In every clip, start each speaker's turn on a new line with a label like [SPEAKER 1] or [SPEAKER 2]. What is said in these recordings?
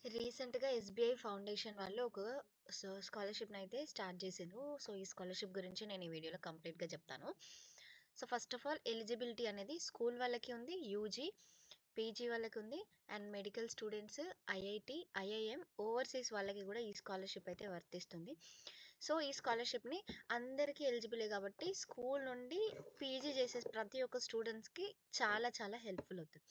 [SPEAKER 1] రీసెంట్‌గా SBI foundation వాళ్ళు ఒక స్కాలర్‌షిప్‌నయితే స్టార్ట్ చేసిండ్రు. సో, ఈ స్కాలర్‌షిప్ గురించి నేను ఈ వీడియోలో కంప్లీట్‌గా చెప్తాను. So, first of all eligibility అనేది స్కూల్ వాళ్ళకి ఉంది. యూజీ, పీజీ వాళ్ళకి ఉంది. And medical students, IIT, IIM, overseas వాళ్ళకి కూడా ఈ స్కాలర్‌షిప్ అయితే వర్తిస్తుంది. సో, ఈ స్కాలర్‌షిప్‌ని అందరికీ ఎలిజిబులే కాబట్టి స్కూల్ నుండి పీజీ చేసే ప్రతి ఒక్క స్టూడెంట్స్‌కి చాలా చాలా హెల్ప్‌ఫుల్ అవుతది.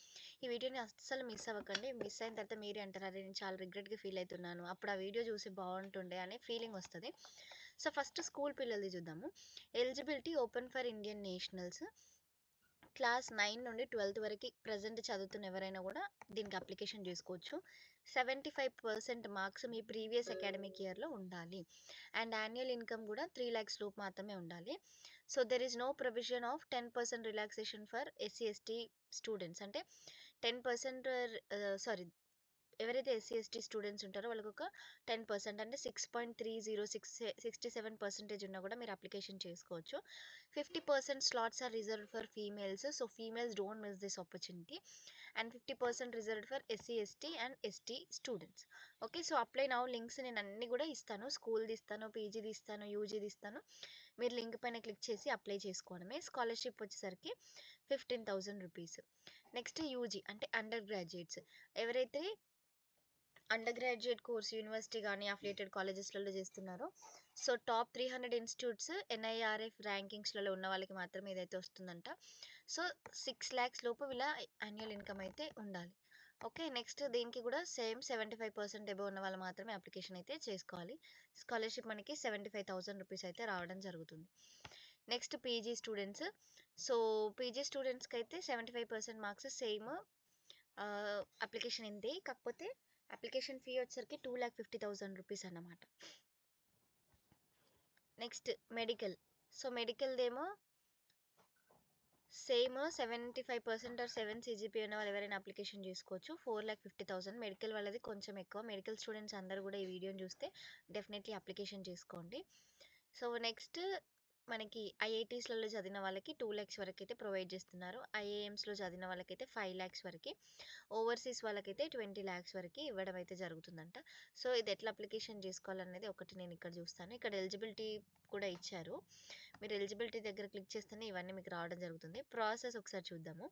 [SPEAKER 1] ఈ వీడియోని అస్సలు మిస్ అవ్వకండి. మిస్ అయిన తర్వాత మీరే అంటారు, "అరే! నేను చాలా రిగ్రెట్‌గా ఫీల్ అయితున్నాను. అప్పుడు ఆ వీడియో చూసి బావుంటుండే" అనే ఫీలింగ్ వస్తది. సో, ఫస్ట్ స్కూల్ పిల్లలది చూద్దాము. Eligibility open for Indian nationals. Class 9 నుండి 12థ్ వరకి ప్రెజెంట్ చదువుతున్న ఎవరైనా కూడా దీనికి అప్లికేషన్ చేసుకోవచ్చు. 75% మార్క్స్ మీ ప్రీవియస్ అకాడమిక్ ఇయర్‌లో ఉండాలి. అండ్ యాన్యువల్ ఇన్‌కమ్ కూడా 3,00,000 లోపు మాత్రమే ఉండాలి. So, there is no provision of 10% relaxation for SC, ST students. అంటే 10% సారీ, ఎవరైతే ఎస్సీ, ఎస్టీ స్టూడెంట్స్ ఉంటారో వాళ్ళకొక 10% అంటే 67% ఉన్నా కూడా మీరు అప్లికేషన్ చేసుకోవచ్చు. 50% slots are reserved for females. So, females don't miss this opportunity. And 50% reserved for SC, ST and ST students. Okay. So, apply now links నేను అన్నీ కూడా ఇస్తాను. స్కూల్‌ది ఇస్తాను, పీజీది ఇస్తాను, యూజీది ఇస్తాను. మీరు లింక్ పైన క్లిక్ చేసి అప్లై చేసుకోవడమే. స్కాలర్‌షిప్ వచ్చేసరికి 15,000 రూపీస్. నెక్స్ట్ యూజీ అంటే అండర్ గ్రాడ్యుయేట్స్. ఎవరైతే అండర్ గ్రాడ్యుయేట్ కోర్స్ యూనివర్సిటీ గానీ, అఫిలియేటెడ్ కాలేజెస్‌లలో చేస్తున్నారో, సో, టాప్ 300 ఇన్‌స్టిట్యూట్స్ ఎన్ఐఆర్ఎఫ్ ర్యాంకింగ్స్‌లలో ఉన్న వాళ్ళకి మాత్రమే ఇదైతే వస్తుందంట. సో, 6,00,000 లోపు వీళ్ళ యాన్యువల్ ఇన్‌కమ్ అయితే ఉండాలి. ఓకే. నెక్స్ట్ దీనికి కూడా సేమ్ 75% అబోవ్ ఉన్న వాళ్ళు మాత్రమే అప్లికేషన్ అయితే చేసుకోవాలి. స్కాలర్‌షిప్ మనకి 75,000 రూపీస్ అయితే రావడం జరుగుతుంది. Next PG students. So, PG స్టూడెంట్స్‌కైతే 75% మార్క్స్ సేమ్ అప్లికేషన్ ఇంతే. కాకపోతే అప్లికేషన్ ఫీ వచ్చేసరికి 2,50,000 రూపీస్ అన్నమాట. Next medical. సో, మెడికల్‌దేమో సేమ్ 75% ఆర్ 7 సీజీపీఏ ఉన్న వాళ్ళు ఎవరైనా అప్లికేషన్ చేసుకోవచ్చు. 4,50,000. మెడికల్ వాళ్ళది కొంచెం ఎక్కువ. మెడికల్ స్టూడెంట్స్ అందరూ కూడా ఈ వీడియోని చూస్తే డెఫినెట్‌లీ అప్లికేషన్ చేసుకోండి. సో, నెక్స్ట్ మనకి ఐఐటీస్‌లలో చదివిన వాళ్ళకి 2,00,000 వరకైతే ప్రొవైడ్ చేస్తున్నారు. ఐఐఎమ్స్‌లో చదివిన వాళ్ళకైతే 5,00,000 వరకి. ఓవర్‌సీస్ వాళ్ళకైతే 20,00,000 వరకి ఇవ్వడం అయితే జరుగుతుందంట. సో, ఇది ఎట్లా అప్లికేషన్ చేసుకోవాలనేది ఒకటి నేను ఇక్కడ చూస్తాను. ఇక్కడ ఎలిజిబిలిటీ కూడా ఇచ్చారు. మీరు ఎలిజిబిలిటీ దగ్గర క్లిక్ చేస్తేనే ఇవన్నీ మీకు రావడం జరుగుతుంది. ప్రాసెస్ ఒకసారి చూద్దాము.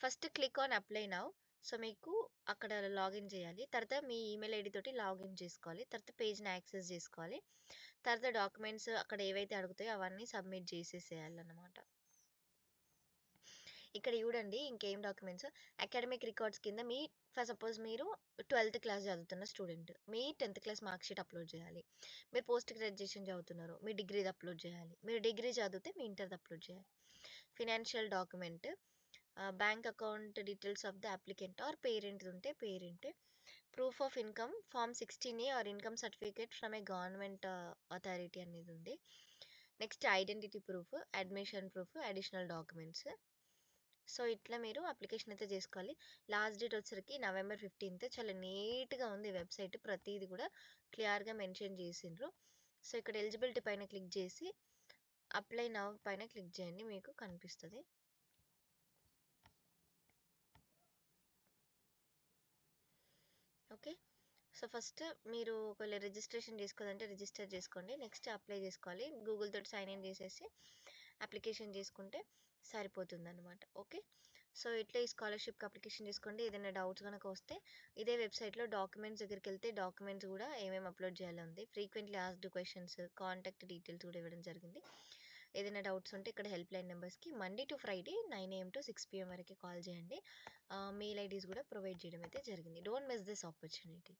[SPEAKER 1] First click on apply now. So, మీకు అక్కడ లాగిన్ చేయాలి. తర్వాత మీ ఈమెయిల్ ఐడీ తోటి లాగిన్ చేసుకోవాలి. తర్వాత పేజ్‌ని యాక్సెస్ చేసుకోవాలి. తర్వాత డాక్యుమెంట్స్ అక్కడ ఏవైతే అడుగుతాయో అవన్నీ సబ్మిట్ చేసేసేయాలన్నమాట. ఇక్కడ చూడండి ఇంకేం డాక్యుమెంట్స్, అకాడమిక్ రికార్డ్స్ కింద మీ సపోజ్ మీరు 12థ్ క్లాస్ చదువుతున్న స్టూడెంట్. మీ 10థ్ క్లాస్ మార్క్ షీట్ అప్లోడ్ చేయాలి. మీరు పోస్ట్ గ్రాడ్యుయేషన్ చదువుతున్నారు. మీ డిగ్రీది అప్లోడ్ చేయాలి. మీరు డిగ్రీ చదివితే మీ ఇంటర్‌ది అప్లోడ్ చేయాలి. Financial document, bank account details of the applicant or పేరెంట్‌ది ఉంటే parent, proof of income form 16A or income certificate from a government authority అనేది ఉంది. Next identity proof, admission proof, additional documents. So, ఇట్లా మీరు application అయితే చేసుకోవాలి. Last date వచ్చేసరికి November 15థ్. చాలా నీట్‌గా ఉంది వెబ్‌సైట్. ప్రతీది కూడా క్లియర్‌గా మెన్షన్ చేసిండ్రు. సో, ఇక్కడ ఎలిజిబిలిటీ పైన క్లిక్ చేసి అప్లై నౌ పైన క్లిక్ చేయండి. మీకు కనిపిస్తది. ఓకే. సో, ఫస్ట్ మీరు ఒకవేళ రిజిస్ట్రేషన్ చేసుకోవాలంటే రిజిస్టర్ చేసుకోండి. నెక్స్ట్ అప్లై చేసుకోవాలి. గూగుల్ తోటి సైన్ ఇన్ చేసేసి అప్లికేషన్ చేసుకుంటే సరిపోతుందనమాట. ఓకే. సో, ఇట్లా ఈ స్కాలర్‌షిప్‌కి అప్లికేషన్ చేసుకోండి. ఏదైనా డౌట్స్ గనక వస్తే ఇదే వెబ్‌సైట్‌లో డాక్యుమెంట్స్ దగ్గరికెళ్తే డాక్యుమెంట్స్ కూడా ఏమేమి అప్లోడ్ చేయాలో ఉంది. Frequently asked questions, contact details కూడా ఇవ్వడం జరిగింది. ఏదైనా డౌట్స్ ఉంటే ఇక్కడ హెల్ప్ లైన్ నెంబర్స్‌కి Monday to Friday 9 AM to 6 PM వరకే కాల్ చేయండి. మెయిల్ ఐడీస్ కూడా ప్రొవైడ్ చేయడం అయితే జరిగింది. Don't miss this opportunity.